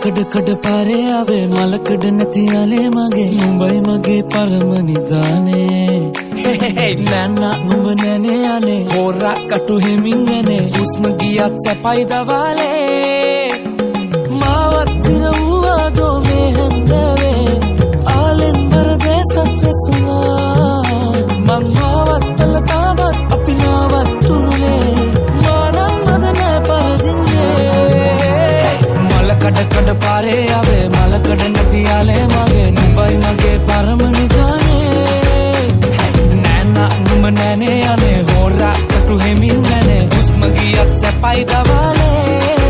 කඩ කඩ පාරේ ආවේ මලකඩ නැති ආලේ මගේ මුඹයි මගේ පරම නිදානේ නෑනා නුඹ නැනේ අනේ හොරා කටු හිමින් යන්නේ හුස්ම ගියත් සැපයි දවාලේ මාවත් ඉරවුවා දෝ මේ හන්දවේ ආලෙන් බරදේ සත්වසුනා මං මාවත් තල තාවත් අපි නාවත් තුරුලේ මානම් නදනේ පරදින්නේ මලකඩ කඩ පාරේ ආවේ මලකඩ නැති ආලේ මගේ නුඹයි මගේ පරම නිදානේ නෑනා නුඹ නැනේ අනේ හොරා කටු හිමින් යන්නේ හුස්ම ගියත් සැපයි දවාලේ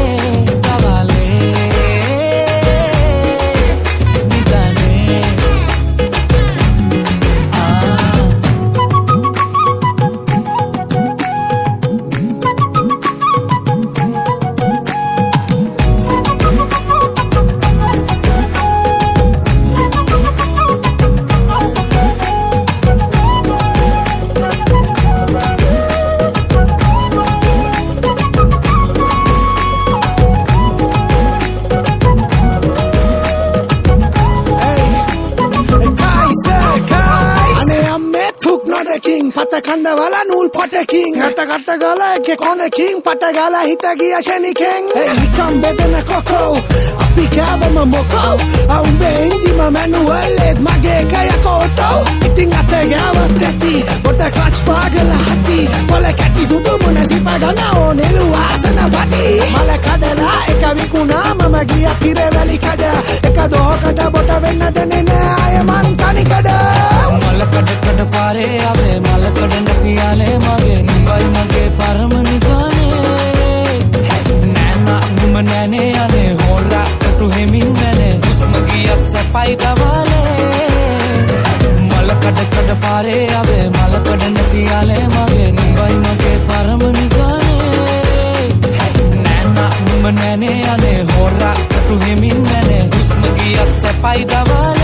king pata khanda wala nool pote king hata katta gala ke kone king pata gala hita giya sheni king hey hikam bedena koko api kavama moko aumbe inji ma manual ed mage kaya koto itin ate gawat ati bota clutch pagala hati pole kati sudu mona sipagana onelu asana bati mala kadala eka vikuna mama giya kire veli kada eka do kada bota venna dene na ayaman kani kada mala kada kada pare ave mala kada nati ale mage නුඹයි මගේ පරම නිදානේ නෑනා නුඹ නැනේ අනේ හොරා කටු හිමින් යන්නේ හුස්ම ගියත් සැපයි දවාලේ මල කඩ කඩ පාරේ ආවේ මල කඩ නැති ආලේ මගේ නුඹයි මගේ පරම නිදානේ නෑනා නුඹ නැනේ අනේ හොරා කටු හිමින් යන්නේ හුස්ම ගියත් සැපයි දවාලේ